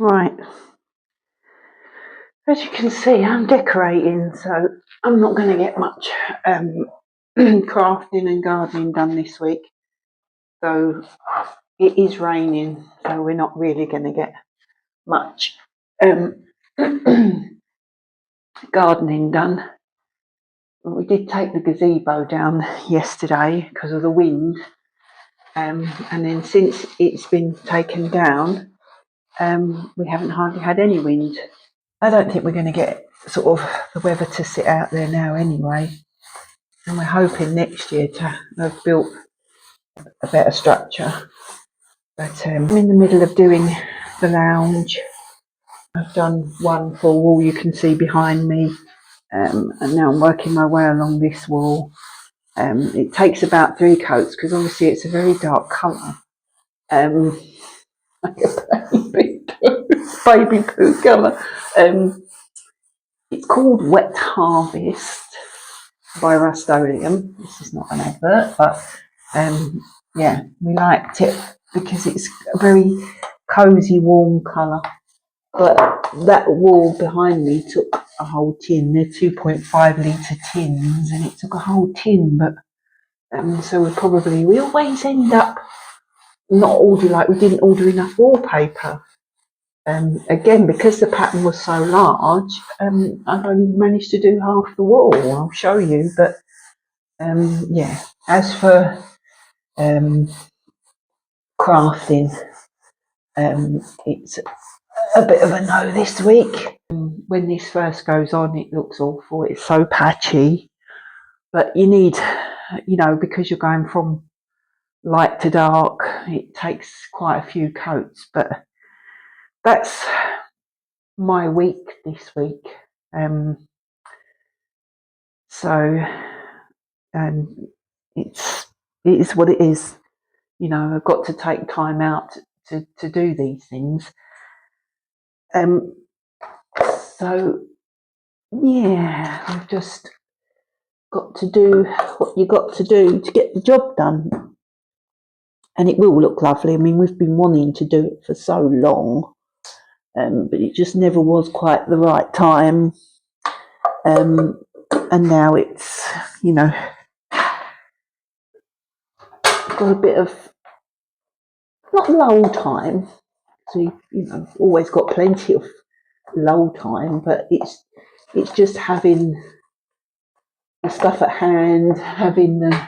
Right, as you can see, I'm decorating, so I'm not going to get much crafting and gardening done this week. So it is raining, so we're not really going to get much gardening done. We did take the gazebo down yesterday because of the wind, and then since it's been taken down, we haven't hardly had any wind. I don't think we're going to get sort of the weather to sit out there now anyway, and we're hoping next year to have built a better structure. But I'm in the middle of doing the lounge. I've done one full wall you can see behind me, and now I'm working my way along this wall. It takes about 3 coats because obviously it's a very dark colour, like a baby poo colour. It's called Wet Harvest by Rust-Oleum. This is not an advert, but yeah, we liked it because it's a very cosy, warm colour. But that wall behind me took a whole tin. They're 2.5 litre tins, and it took a whole tin. But so we always end up not ordering, like we didn't order enough wallpaper. Again, because the pattern was so large, I've only managed to do half the wall. I'll show you, but yeah. As for crafting, it's a bit of a no this week. When this first goes on, it looks awful. It's so patchy, but you need, because you're going from light to dark, it takes quite a few coats. But that's my week this week. So it is what it is. I've got to take time out to do these things. So yeah, I've just got to do what you got to do to get the job done, and it will look lovely. I mean, we've been wanting to do it for so long, but it just never was quite the right time. And now it's got a bit of not lull time. So always got plenty of lull time, but it's just having the stuff at hand, having the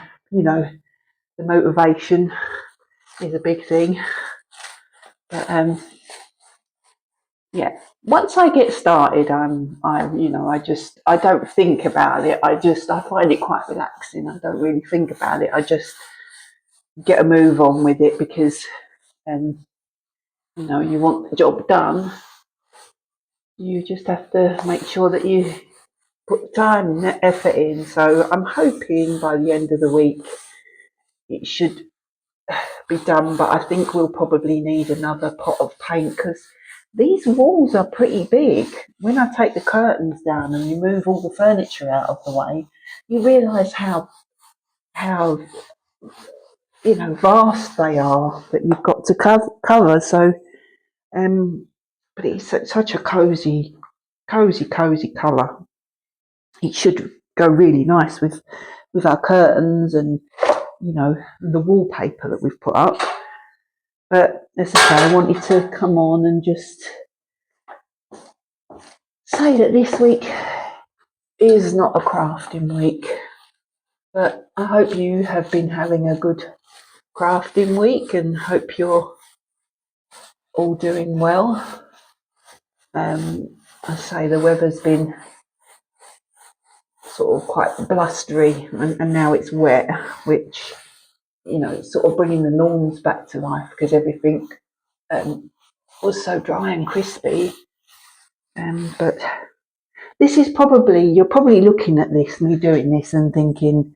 motivation is a big thing. But yeah, once I get started, I don't think about it. I find it quite relaxing. I don't really think about it. I just get a move on with it because you want the job done. You just have to make sure that you put the time and effort in. So I'm hoping by the end of the week it should be done, but I think we'll probably need another pot of paint because these walls are pretty big. When I take the curtains down and you move all the furniture out of the way, you realise how vast they are that you've got to cover. So but it's such a cozy colour. It should go really nice with our curtains and the wallpaper that we've put up. But as I say, I wanted to come on and just say that this week is not a crafting week, but I hope you have been having a good crafting week and hope you're all doing well. I say the weather's been sort of quite blustery and now it's wet, which it's sort of bringing the norms back to life because everything was so dry and crispy. But this is you're probably looking at this, me doing this and thinking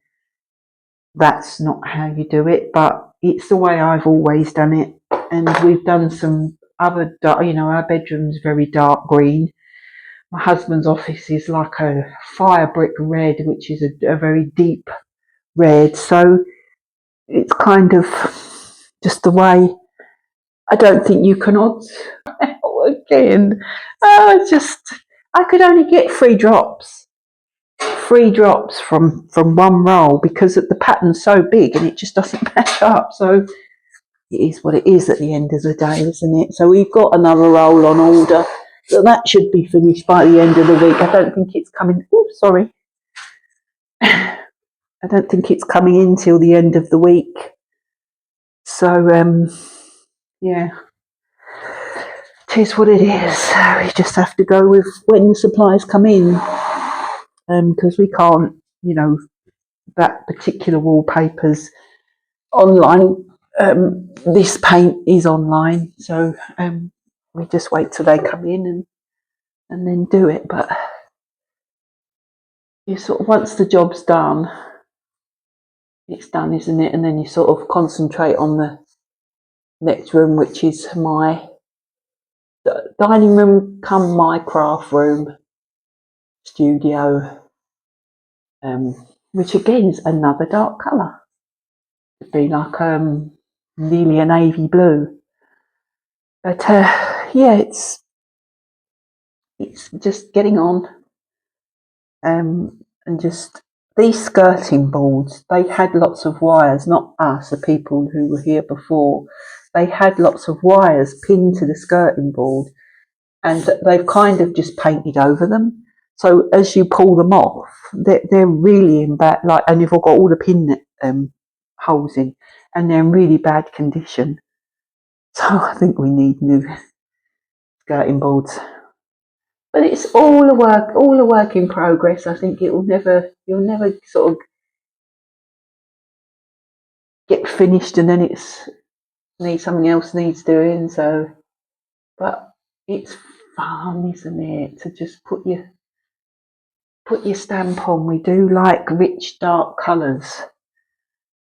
that's not how you do it, but it's the way I've always done it. And we've done some other, our bedroom's very dark green. My husband's office is like a fire brick red, which is a very deep red. So it's kind of just the way. I don't think you can again. Oh, I could only get 3 drops from one roll because the pattern's so big and it just doesn't match up. So it is what it is at the end of the day, isn't it? So we've got another roll on order. So that should be finished by the end of the week. I don't think it's coming. Oh, sorry. I don't think it's coming in till the end of the week. So, yeah, it is what it is. We just have to go with when the supplies come in, because we can't, that particular wallpaper's online. This paint is online, so we just wait till they come in and then do it. But you sort of, once the job's done, it's done, isn't it? And then you sort of concentrate on the next room, which is my dining room come my craft room studio, which again is another dark colour. It'd be like nearly a navy blue. But yeah, it's just getting on, and just these skirting boards. They had lots of wires, not us, the people who were here before. They had lots of wires pinned to the skirting board, and they've kind of just painted over them. So as you pull them off, they're really in bad, and you've got all the pin holes in, and they're in really bad condition. So I think we need new skirting boards. But it's all a work in progress. I think you'll never sort of get finished and then something else needs doing. So, but it's fun, isn't it, to just put your stamp on. We do like rich dark colours.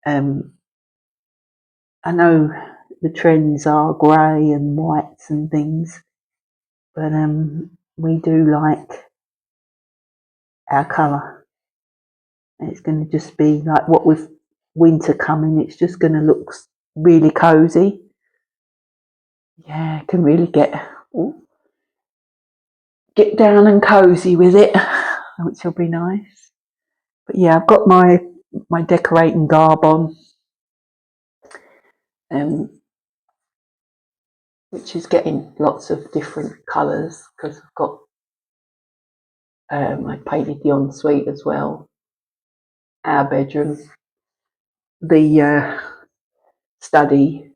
I know the trends are grey and whites and things, but we do like our colour. And it's going to just be like, what with winter coming, it's just going to look really cosy. Yeah, can really get down and cosy with it, which will be nice. But yeah, I've got my decorating garb on, which is getting lots of different colours because I've got I painted the ensuite as well, our bedroom, the study.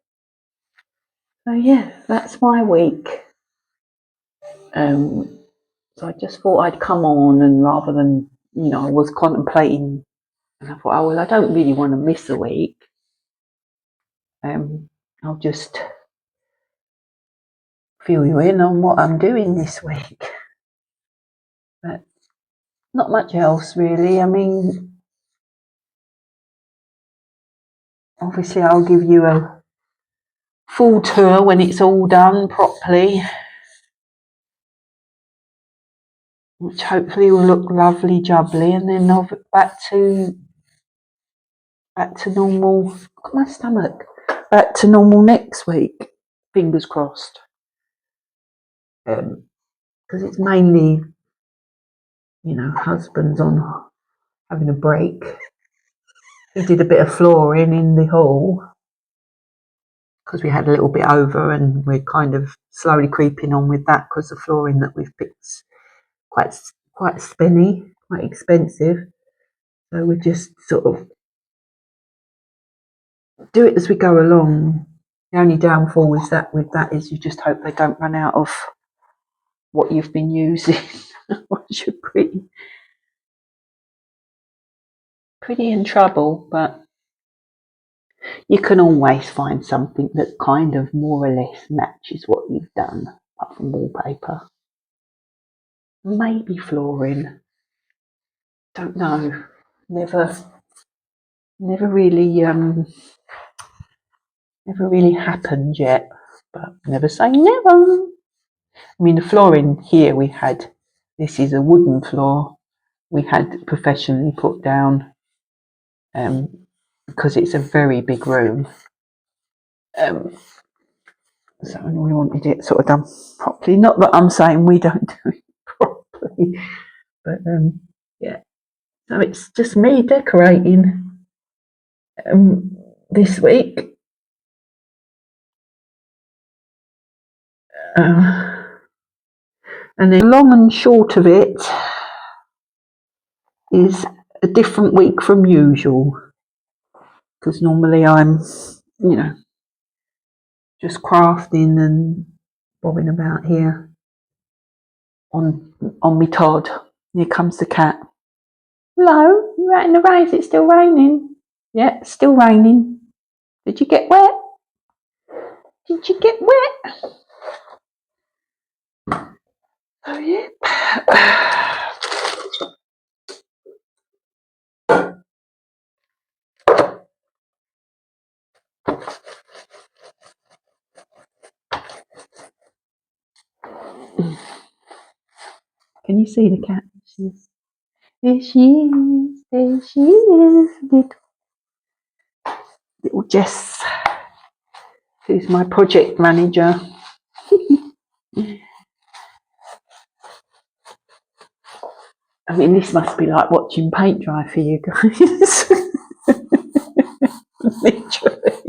So yeah, that's my week. So I just thought I'd come on, and rather than, I was contemplating, and I thought, oh well, I don't really want to miss a week. I'll just fill you in on what I'm doing this week. But not much else really. I mean, obviously I'll give you a full tour when it's all done properly, which hopefully will look lovely jubbly, and then I'll back to normal. Look at my stomach. Back to normal next week. Fingers crossed. Because it's mainly, husband's on having a break. He did a bit of flooring in the hall because we had a little bit over, and we're kind of slowly creeping on with that because the flooring that we've picked quite spenny, quite expensive. So we just sort of do it as we go along. The only downfall with that is you just hope they don't run out of what you've been using, which you're pretty in trouble. But you can always find something that kind of more or less matches what you've done, apart from wallpaper. Maybe flooring. Don't know. Never really happened yet. But never say never. I mean, the flooring here this is a wooden floor. We had professionally put down because it's a very big room. So we wanted it sort of done properly. Not that I'm saying we don't do it properly, but yeah. So it's just me decorating this week. And then the long and short of it is a different week from usual, because normally I'm, just crafting and bobbing about here on me Todd. Here comes the cat. Hello, you're out in the rain. Is it still raining? Yeah, it's still raining. Did you get wet? Did you get wet? Oh yeah. Can you see the cat? There she is. There she is. Little Jess, who's my project manager. I mean, this must be like watching paint dry for you guys. Literally.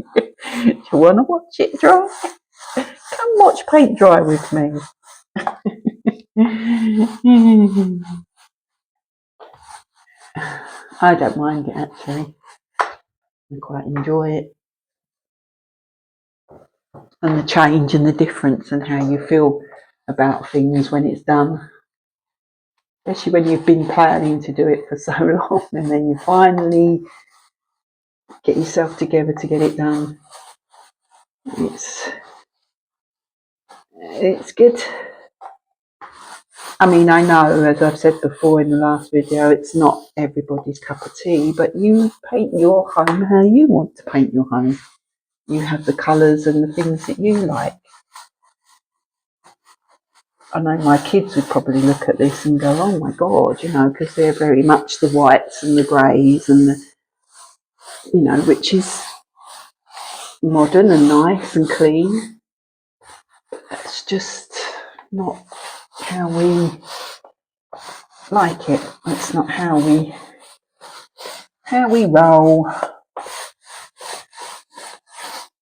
Do you want to watch it dry? Come watch paint dry with me. I don't mind it actually. I quite enjoy it. And the change and the difference and how you feel about things when it's done. Especially when you've been planning to do it for so long and then you finally get yourself together to get it done. It's good. I mean, I know, as I've said before in the last video, it's not everybody's cup of tea, but you paint your home how you want to paint your home. You have the colours and the things that you like. I know my kids would probably look at this and go, oh my God, because they're very much the whites and the greys and the, which is modern and nice and clean. It's just not how we like it. It's not how we roll.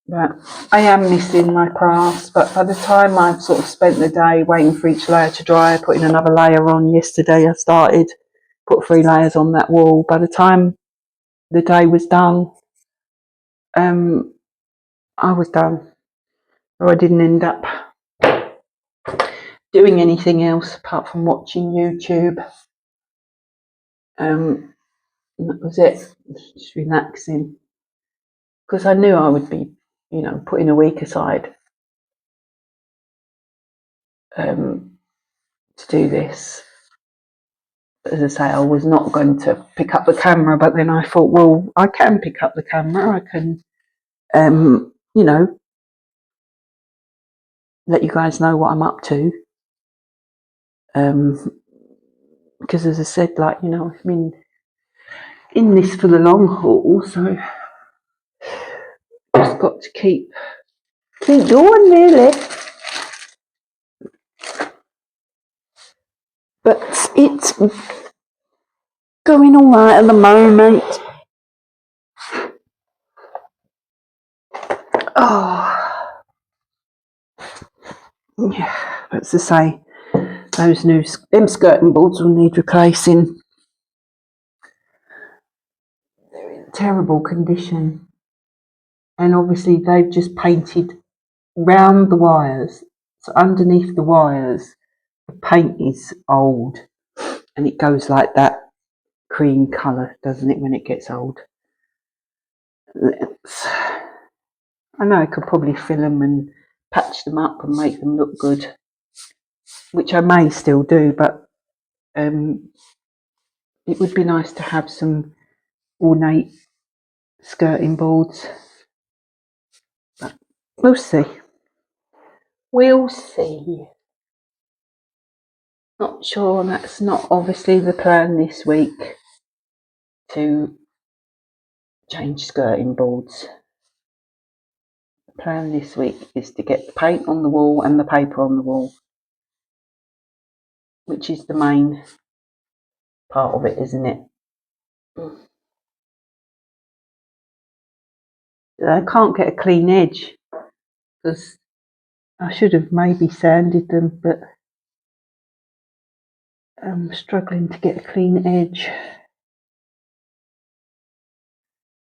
But I am missing my crafts, but by the time I've sort of spent the day waiting for each layer to dry, putting another layer on, yesterday I started, put 3 layers on that wall. By the time the day was done, I was done. So I didn't end up doing anything else apart from watching YouTube. That was it, just relaxing. Because I knew I would be, putting a week aside to do this. As I say, I was not going to pick up the camera, but then I thought, well, I can pick up the camera. I can, let you guys know what I'm up to. Because as I said, I've been in this for the long haul, so just got to keep going really. But it's going all right at the moment. Oh, yeah. But as I say, those them skirting boards will need replacing. They're in terrible condition, and obviously they've just painted round the wires. So underneath the wires, the paint is old, and it goes like that cream colour, doesn't it, when it gets old? I know I could probably fill them and patch them up and make them look good, which I may still do, but it would be nice to have some ornate skirting boards. But we'll see. We'll see. Not sure, that's not obviously the plan this week, to change skirting boards. The plan this week is to get the paint on the wall and the paper on the wall, which is the main part of it, isn't it? I can't get a clean edge because I should have maybe sanded them, but I'm struggling to get a clean edge.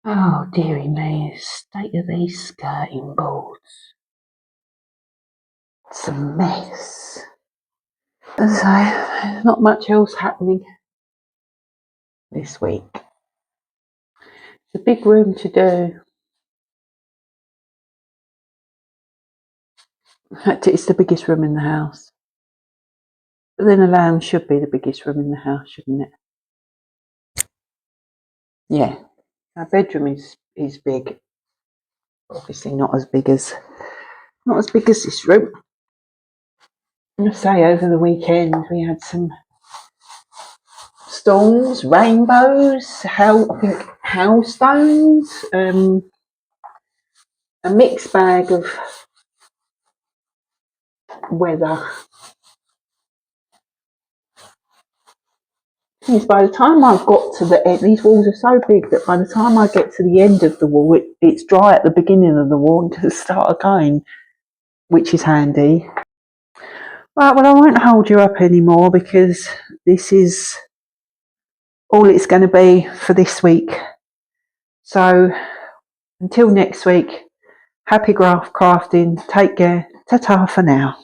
Oh dearie me, state of these skirting boards. It's a mess. As I say, there's not much else happening this week. It's a big room to do. In fact, it's the biggest room in the house. But then a lounge should be the biggest room in the house, shouldn't it? Yeah. Our bedroom is big. Obviously not as big as this room. I say over the weekend we had some storms, rainbows, I think hailstones, a mixed bag of weather. Because by the time I've got to the end, these walls are so big that by the time I get to the end of the wall, it's dry at the beginning of the wall and can start again, which is handy. Right, well, I won't hold you up anymore because this is all it's going to be for this week. So until next week, happy graph crafting. Take care. Ta-ta for now.